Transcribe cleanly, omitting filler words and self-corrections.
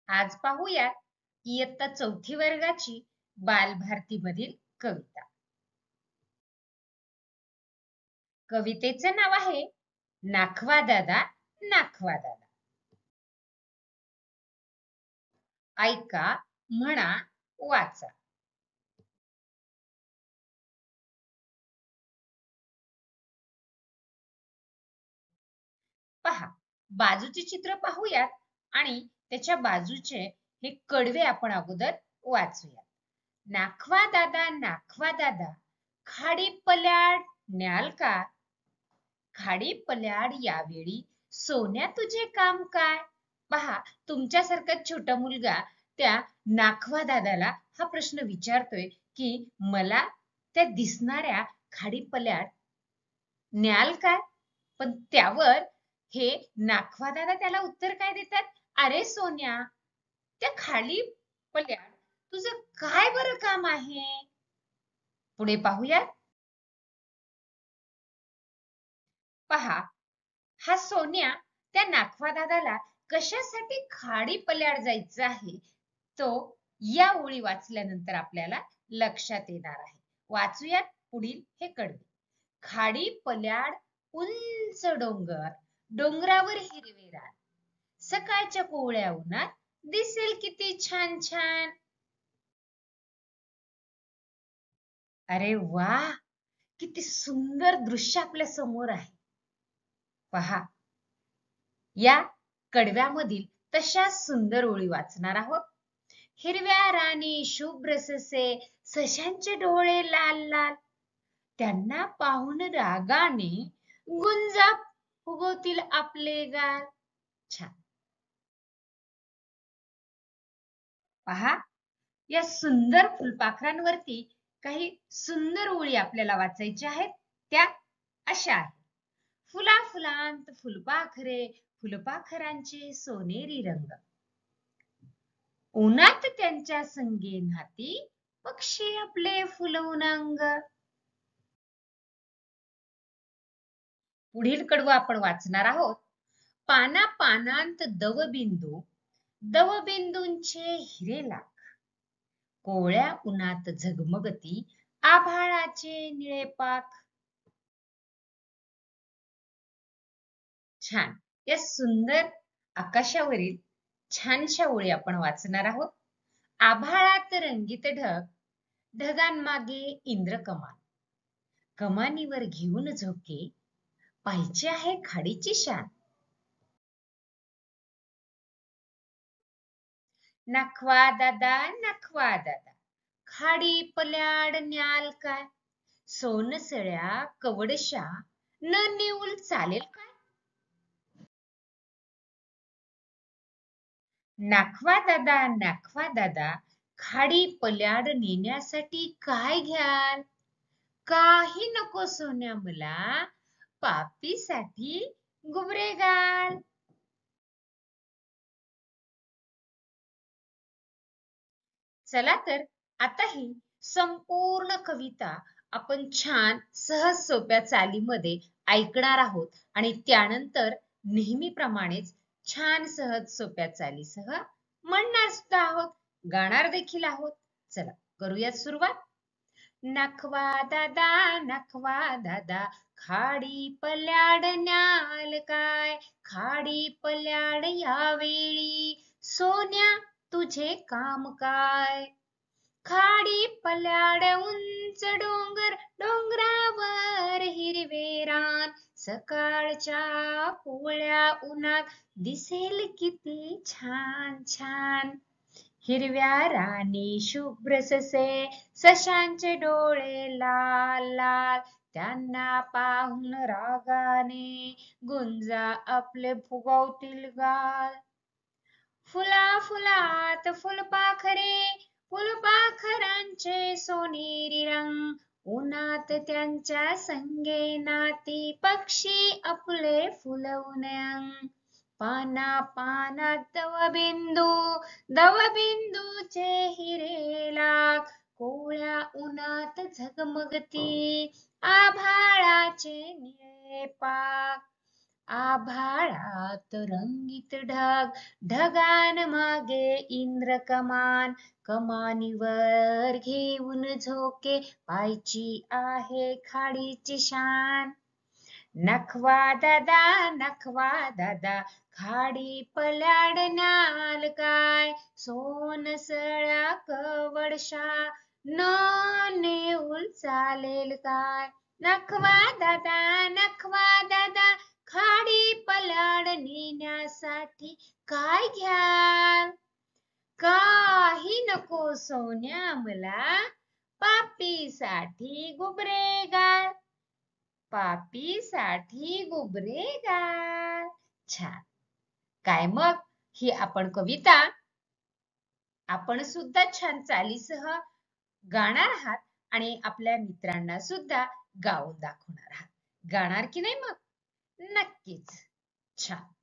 आज पाहूया इयत्ता 4थी वर्गाची बालभारतीमधील कविता. कवितेचे नाव आहे नाखवा दादा नाखवा दादा. ऐका, म्हणा, वाचा. पहा, बाजूचे चित्र पाहूयात आणि त्याच्या बाजूचे हे कडवे आपण अगोदर वाचूया. नाखवा दादा खाडी पल्याड न्याल का? खाडी पल्याड यावेळी सोन्या तुझे काम काय? पहा, तुमच्यासारखा छोटा मुलगा त्या नाखवा दादाला हा प्रश्न विचारतोय की मला त्या दिसणाऱ्या खाडी पल्याड न्याल काय? पण त्यावर हे नाखवा दादा त्याला उत्तर काय देतात? अरे सोन्या, त्या खाली पल्याड तुझं काय बरं काम आहे? पुढे पाहूया. पहा, हा सोन्या त्या नाखवा दादाला कशासाठी खाडी पल्याड जायचं आहे तो या ओळी वाचल्यानंतर आपल्याला लक्षात येणार आहे. वाचूयात पुढील हे कडवे. खाडी पल्याड उंच डोंगर, डोंगरावर हिरवे रान, सकाळच्या कोवळ्या उन्हात दिसेल किती छान छान. अरे वा, किती सुंदर दृश्य आपल्या समोर आहे. पहा, या कडव्यामधील तशा सुंदर ओळी वाचणार आहोत. हिरव्या रानी शुभ्र ससे, सशांचे डोळे लाल लाल, त्यांना पाहून रागाने गुंजा फुगवतील आपले गाल. छान. पहा, या सुंदर फुलपाखरांवरती काही सुंदर ओळी आपल्याला वाचायच्या आहेत. त्या अशा आहेत. फुला फुलांत फुलपाखरे, फुलपाखरांचे सोनेरी रंग, उन्हात त्यांच्या संगे नाती, पक्षी आपले फुलवून अंग. पुढील कडवं आपण वाचणार आहोत. पाना पानांत दवबिंदू, दवबिंदूंचे हिरे लाख, कोवळ्या उन्हात झगमगती आभाळाचे निळे पाख. छान. या सुंदर आकाशावरील छानशा ओळी आपण वाचणार आहोत. आभाळात रंगीत ढग, ढगांमागे इंद्रकमान, कमानीवर घेऊन झोके, पाहिजे आहे खाडीची शान. नाखवा दादा खाडी पल्याड न्याल काय? सोनसळ्या कवडशा न नेऊल चालेल काय? नाखवा दादा खाडी पल्याड नेण्यासाठी काय घ्याल? काही नको सोन्या मला, पापीसाठी गुबरेगाल. चला तर आता ही संपूर्ण कविता आपण छान सहज सोप्या चालीमध्ये ऐकणार आहोत आणि त्यानंतर नेहमीप्रमाणेच छान सहज सोप्या चालीसह म्हणणार सुद्धा आहोत, गाणार देखील आहोत. चला करूयात सुरुवात. नाखवा दादा खाडी पल्याड न्याल काय? खाडी पल्याड यावेळी सोन्या तुझे काम काय? खाडी पल्याड उंच डोंगर, डोंगरावर हिरवे रान, सकाळच्या कोवळ्या उन्हात दिसेल किती छान छान. हिरव्या रानी शुभ्र ससे, सशांचे डोळे लाल लाल, त्यांना पाहून रागाने गुंजा आपले फुगवतील गाल. फुला फुलात फुलपाखरे, फुलपाखरांचे सोनेरी रंग, उन्हात त्यांच्या संगे नाती, पक्षी आपले फुलवून अंग. पाना पानात दवबिंदू, दवबिंदूचे हिरे लाख, कोवळ्या उन्हात झगमगती आभाळाचे निळे पाख. आभाळात रंगीत ढग, ढगान मागे इंद्र कमान, कमानीवर घेऊन झोके, पायची आहे खाडीची शान. नखवा दादा खाडी पलाडण्याल काय, सोनसळा कवडशा न नेऊल चालेल काय. नखवा दादा खाडी पलाड नेण्यासाठी काय घ्याल. काही नको सोन्या मला, पापीसाठी गुबरेगार, पापीसाठी गुबरेगार. छान. काय मग ही आपण कविता आपण सुद्धा छान चालीसह गाणार आहात आणि आपल्या मित्रांना सुद्धा गाऊन दाखवणार आहात. गाणार की नाही मग? नक्कीच. छान.